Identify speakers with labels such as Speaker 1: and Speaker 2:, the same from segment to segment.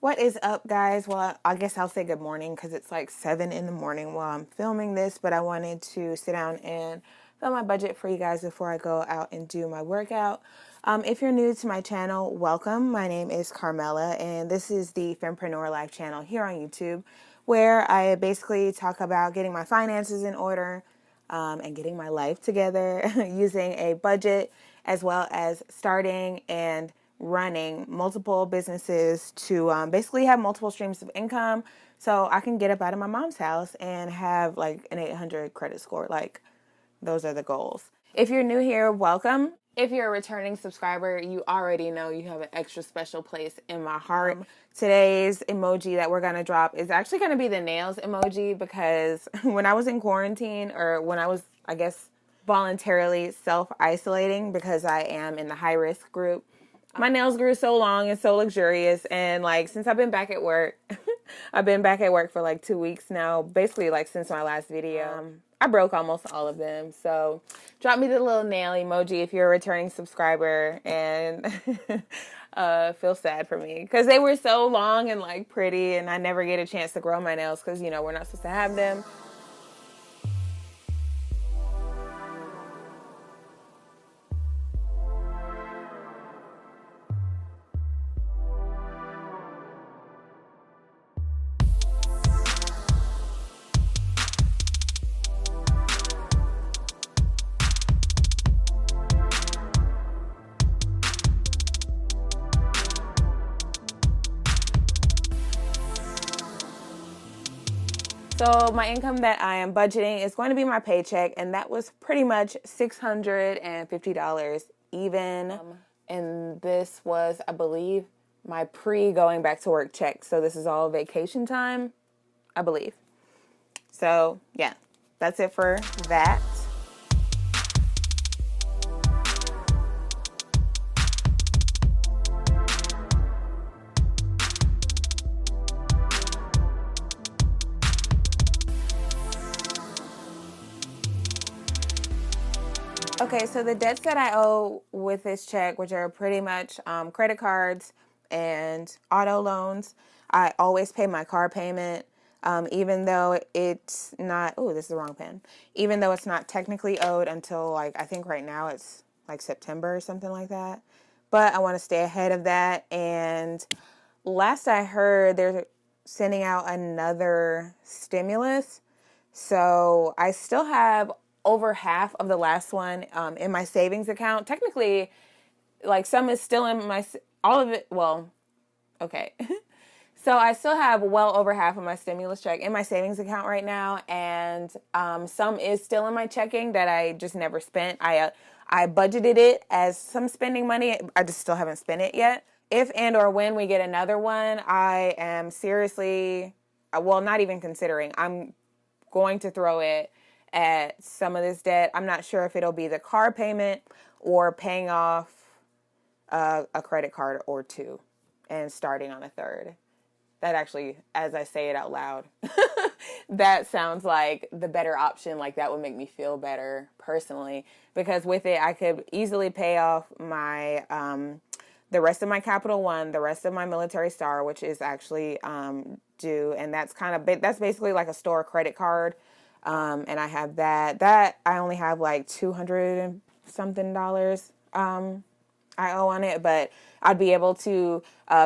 Speaker 1: What is up, guys? Well, I guess I'll say good morning because it's like 7 in the morning while I'm filming this, but I wanted to sit down and film my budget for you guys before I go out and do my workout. If you're new to my channel, welcome. My name is Carmella, and this is the Fempreneur Life channel here on YouTube, where I basically talk about getting my finances in order and getting my life together using a budget, as well as starting and running multiple businesses to basically have multiple streams of income so I can get up out of my mom's house and have like an 800 credit score. Like, those are the goals. If you're new here, welcome. If you're a returning subscriber, you already know you have an extra special place in my heart. Today's emoji that we're going to drop is actually going to be the nails emoji because when I was in quarantine, or when I was, I guess, voluntarily self-isolating because I am in the high-risk group, my nails grew so long and so luxurious, and like since I've been back at work, I've been back at work for like 2 weeks now, basically like since my last video. I broke almost all of them, so drop me the little nail emoji if you're a returning subscriber, and feel sad for me because they were so long and like pretty, and I never get a chance to grow my nails because, you know, we're not supposed to have them. So my income that I am budgeting is going to be my paycheck, and that was pretty much $650 even. And this was, I believe, my pre-going back to work check. So this is all vacation time, I believe. So yeah, that's it for that. Okay, so the debts that I owe with this check, which are pretty much credit cards and auto loans, I always pay my car payment, even though it's not, oh, this is the wrong pen, even though it's not technically owed until, like, I think right now it's like September or something like that. But I want to stay ahead of that. And last I heard, they're sending out another stimulus. So I still have over half of the last one in my savings account. Technically, like some is still in my, all of it, well, okay. So I still have well over half of my stimulus check in my savings account right now, and some is still in my checking that I just never spent. I budgeted it as some spending money. I just still haven't spent it yet. If and or when we get another one, I am seriously, well, not even considering. I'm going to throw it at some of this debt. I'm not sure if it'll be the car payment or paying off a credit card or two and starting on a third. That actually, as I say it out loud, that sounds like the better option. Like, that would make me feel better personally, because with it, I could easily pay off my, the rest of my Capital One, the rest of my Military Star, which is actually due. And that's that's basically like a store credit card. And I have that I only have like $200 and something I owe on it, but I'd be able to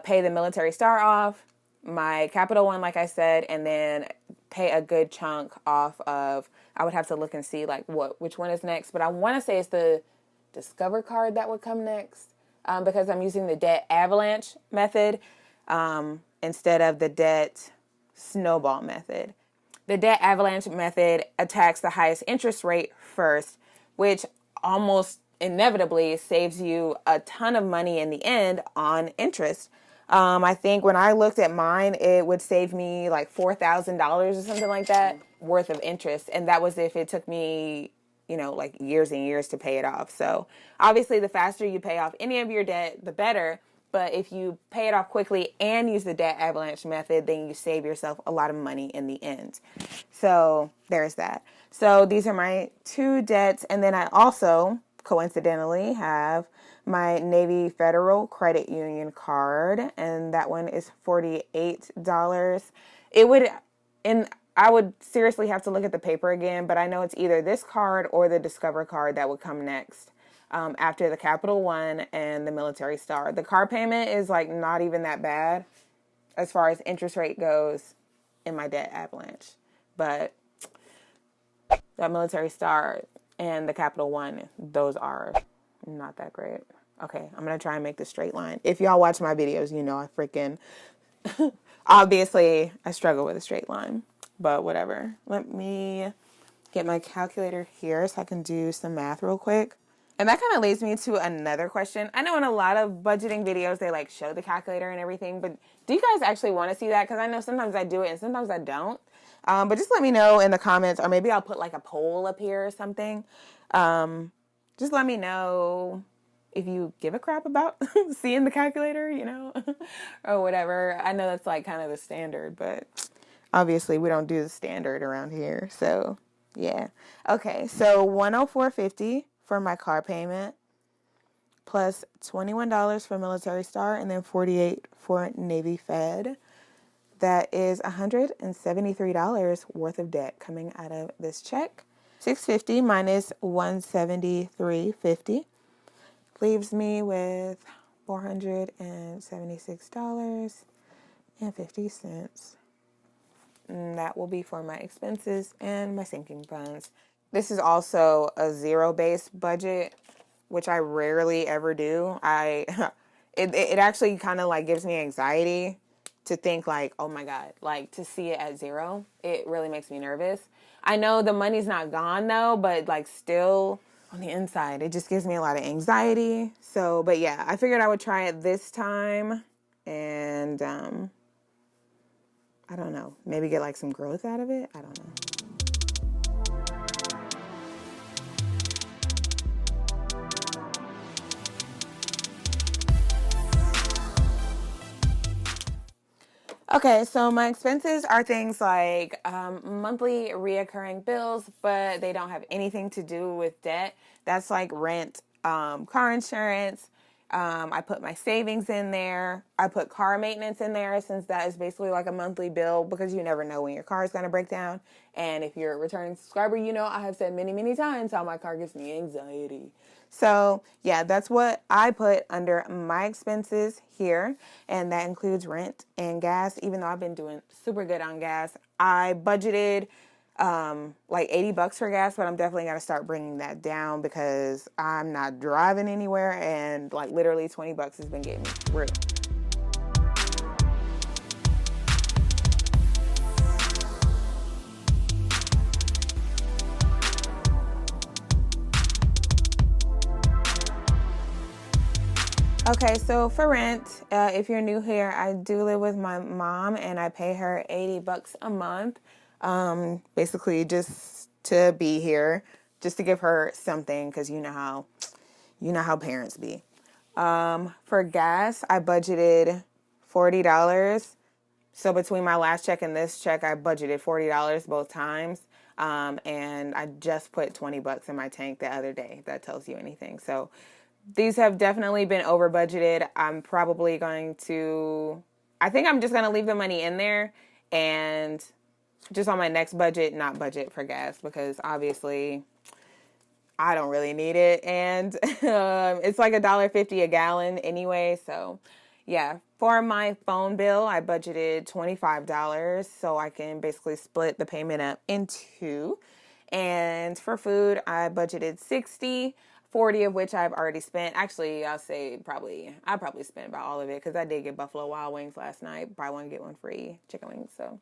Speaker 1: pay the Military Star off, my Capital One, like I said, and then pay a good chunk off of, I would have to look and see like which one is next, but I want to say it's the Discover card that would come next, because I'm using the debt avalanche method instead of the debt snowball method. The debt avalanche method attacks the highest interest rate first, which almost inevitably saves you a ton of money in the end on interest. I think when I looked at mine, it would save me like $4,000 or something like that worth of interest. And that was if it took me, you know, like years and years to pay it off. So obviously the faster you pay off any of your debt, the better. But if you pay it off quickly and use the debt avalanche method, then you save yourself a lot of money in the end. So there's that. So these are my two debts. And then I also coincidentally have my Navy Federal Credit Union card, and that one is $48. It would, and I would seriously have to look at the paper again, but I know it's either this card or the Discover card that would come next, after the Capital One and the Military Star. The car payment is like not even that bad as far as interest rate goes in my debt avalanche, but that Military Star and the Capital One, those are not that great. Okay, I'm going to try and make the straight line. If y'all watch my videos, you know I freaking, obviously, I struggle with a straight line, but whatever. Let me get my calculator here so I can do some math real quick. And that kind of leads me to another question. I know in a lot of budgeting videos, they like show the calculator and everything, but do you guys actually want to see that? Because I know sometimes I do it and sometimes I don't. But just let me know in the comments, or maybe I'll put like a poll up here or something. Just let me know if you give a crap about seeing the calculator, you know, or whatever. I know that's like kind of the standard, but obviously we don't do the standard around here. So yeah. Okay. So $104.50 for my car payment, plus $21 for Military Star, and then $48 for Navy Fed. That is $173 worth of debt coming out of this check. $650 minus $173.50 leaves me with $476.50. And that will be for my expenses and my sinking funds. This is also a zero-based budget, which I rarely ever do. It actually kind of like gives me anxiety to think like, oh my God, like to see it at zero. It really makes me nervous. I know the money's not gone though, but like still on the inside, it just gives me a lot of anxiety. So, but yeah, I figured I would try it this time and, I don't know, maybe get like some growth out of it. I don't know. Okay, so my expenses are things like monthly reoccurring bills, but they don't have anything to do with debt. That's like rent, car insurance. I put my savings in there. I put car maintenance in there since that is basically like a monthly bill because you never know when your car is going to break down. And if you're a returning subscriber, you know I have said many, many times how my car gives me anxiety. So yeah, that's what I put under my expenses here. And that includes rent and gas, even though I've been doing super good on gas. I budgeted like $80 for gas, but I'm definitely going to start bringing that down because I'm not driving anywhere and like literally $20 has been getting me through. Okay, so for rent, if you're new here, I do live with my mom and I pay her $80 a month, basically just to be here, just to give her something, because you know how parents be. For gas, I budgeted $40. So between my last check and this check, I budgeted $40 both times. And I just put $20 in my tank the other day, if that tells you anything. So these have definitely been over budgeted. I'm probably I think I'm just going to leave the money in there and just on my next budget, not budget for gas because obviously I don't really need it. And it's like $1.50 a gallon anyway. So yeah, for my phone bill, I budgeted $25 so I can basically split the payment up in two. And for food, I budgeted $60. 40 of which I've already spent. Actually, I'll say I probably spent about all of it because I did get Buffalo Wild Wings last night. Buy one, get one free chicken wings. So,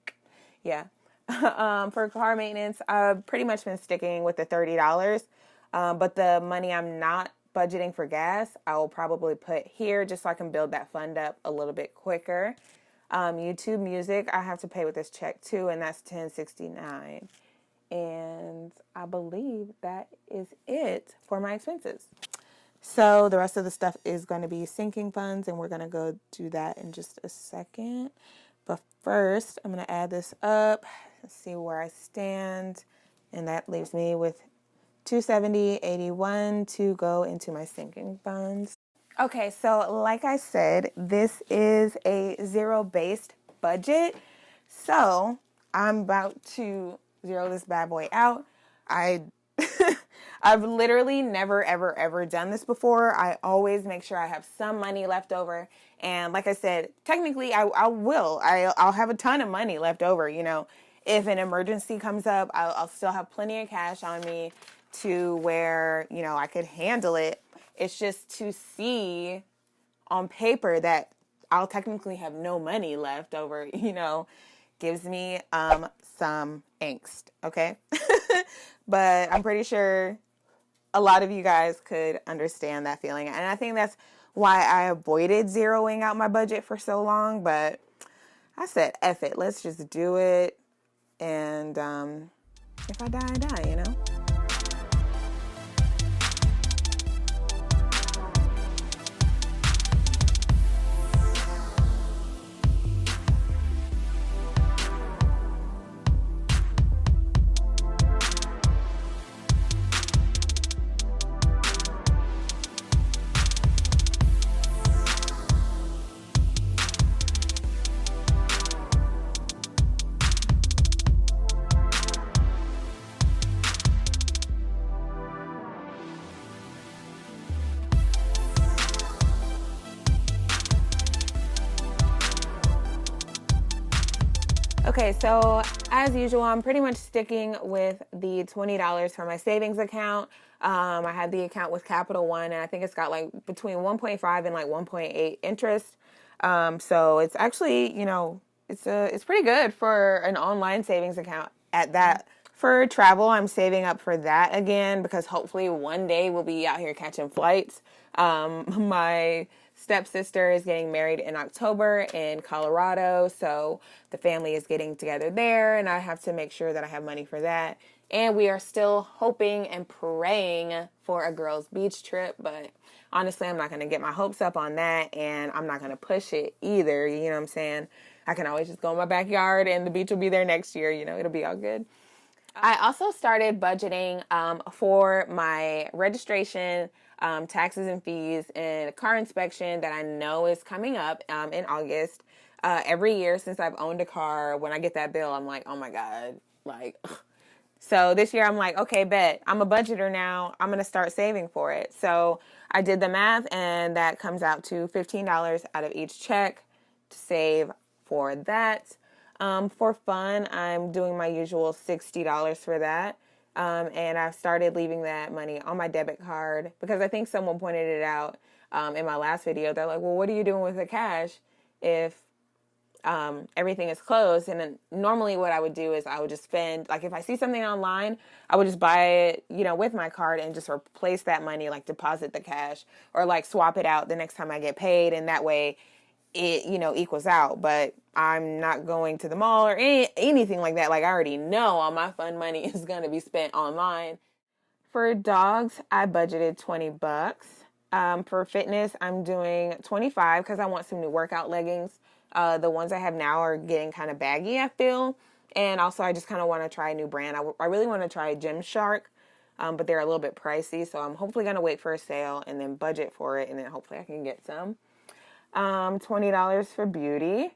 Speaker 1: yeah. For car maintenance, I've pretty much been sticking with the $30. But the money I'm not budgeting for gas, I will probably put here just so I can build that fund up a little bit quicker. YouTube Music, I have to pay with this check too, and that's $10.69. And I believe that is it for my expenses. So the rest of the stuff is going to be sinking funds, and we're going to go do that in just a second. But first, I'm going to add this up, see where I stand, and that leaves me with $270.81 to go into my sinking funds. Okay, so like I said, this is a zero-based budget. So I'm about to zero this bad boy out. I I've literally never ever ever done this before. I always make sure I have some money left over. And like I said, technically I'll have a ton of money left over, you know. If an emergency comes up, I'll still have plenty of cash on me to where, you know, I could handle it. It's just to see on paper that I'll technically have no money left over, you know, gives me some angst, okay? But I'm pretty sure a lot of you guys could understand that feeling. And I think that's why I avoided zeroing out my budget for so long. But I said, F it, let's just do it. And if I die, I die, you know? Okay, so as usual, I'm pretty much sticking with the $20 for my savings account. I have the account with Capital One, and I think it's got like between 1.5 and like 1.8 interest. So it's actually, you know, it's pretty good for an online savings account at that. For travel, I'm saving up for that again because hopefully one day we'll be out here catching flights. My stepsister is getting married in October in Colorado, so the family is getting together there, and I have to make sure that I have money for that. And we are still hoping and praying for a girls' beach trip, but honestly, I'm not going to get my hopes up on that, and I'm not going to push it either, you know what I'm saying? I can always just go in my backyard, and the beach will be there next year, you know, it'll be all good. I also started budgeting for my registration, taxes and fees, and a car inspection that I know is coming up in August. Every year since I've owned a car, when I get that bill, I'm like, oh my God, like, ugh. So this year I'm like, okay, bet. I'm a budgeter now. I'm going to start saving for it. So I did the math, and that comes out to $15 out of each check to save for that. For fun, I'm doing my usual $60 for that. And I've started leaving that money on my debit card because I think someone pointed it out in my last video. They're like, well, what are you doing with the cash if everything is closed? And then normally what I would do is I would just spend, like if I see something online, I would just buy it, you know, with my card and just replace that money, like deposit the cash or like swap it out the next time I get paid. And that way it, you know, equals out. But I'm not going to the mall or anything like that. Like I already know all my fun money is going to be spent online. For dogs, I budgeted $20. For fitness, I'm doing 25 because I want some new workout leggings. The ones I have now are getting kind of baggy, I feel. And also, I just kind of want to try a new brand. I really want to try Gymshark, but they're a little bit pricey. So I'm hopefully going to wait for a sale and then budget for it. And then hopefully I can get some. $20 for beauty.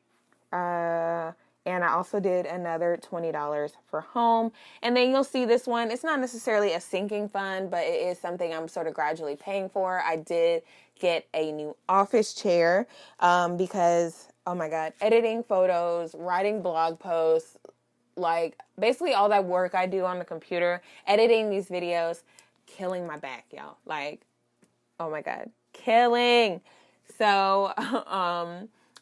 Speaker 1: And I also did another $20 for home. And then you'll see this one. It's not necessarily a sinking fund, but it is something I'm sort of gradually paying for. I did get a new office chair because, oh my God, editing photos, writing blog posts, like basically all that work I do on the computer, editing these videos, killing my back, y'all. Like, oh my God, killing. So,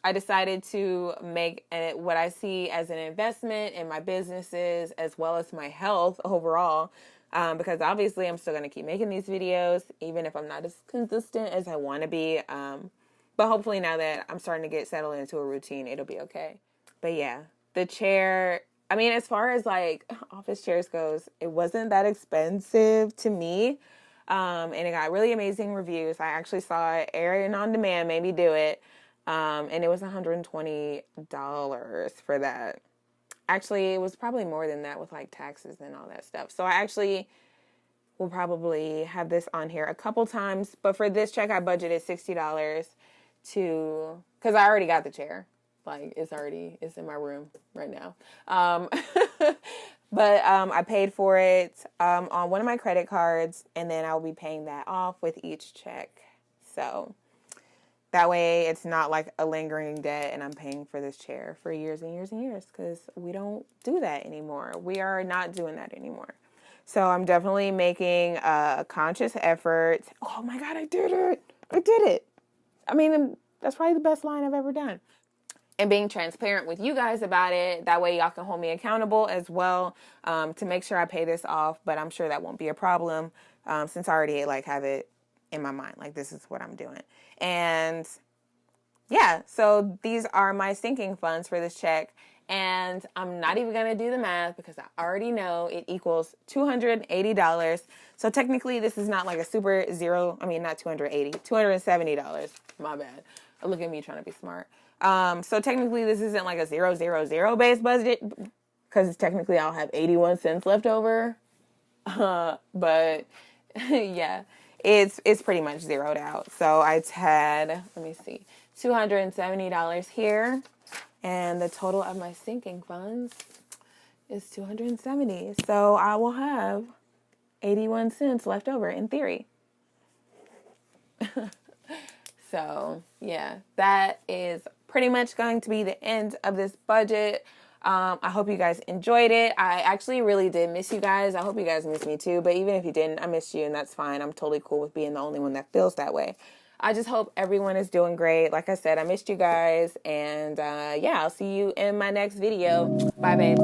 Speaker 1: I decided to make what I see as an investment in my businesses as well as my health overall, because obviously I'm still going to keep making these videos, even if I'm not as consistent as I want to be. But hopefully now that I'm starting to get settled into a routine, it'll be okay. But yeah, the chair, I mean, as far as like office chairs goes, it wasn't that expensive to me. And it got really amazing reviews. I actually saw it airing on demand, maybe do it. And it was $120 for that. Actually, it was probably more than that with like taxes and all that stuff. So I actually will probably have this on here a couple times. But for this check, I budgeted $60 because I already got the chair. Like, it's in my room right now. But I paid for it on one of my credit cards, and then I'll be paying that off with each check. So that way it's not like a lingering debt and I'm paying for this chair for years and years and years, because we don't do that anymore. We are not doing that anymore. So I'm definitely making a conscious effort. Oh my God, I did it. I did it. I mean, that's probably the best line I've ever done. And being transparent with you guys about it. That way y'all can hold me accountable as well, to make sure I pay this off. But I'm sure that won't be a problem, since I already like have it in my mind. Like, this is what I'm doing. And yeah, so these are my sinking funds for this check. And I'm not even going to do the math because I already know it equals $280. So technically this is not like a super zero. I mean, not $270. My bad. Look at me trying to be smart. So technically this isn't like a 000 base budget, because technically I'll have 81 cents left over. But yeah, it's pretty much zeroed out. So I had, let me see, $270 here. And the total of my sinking funds is 270. So I will have 81 cents left over in theory. So yeah, that is pretty much going to be the end of this budget. I hope you guys enjoyed it. I actually really did miss you guys. I hope you guys miss me too. But even if you didn't, I missed you, and that's fine. I'm totally cool with being the only one that feels that way. I just hope everyone is doing great. Like I said, I missed you guys. And yeah, I'll see you in my next video. Bye, babes.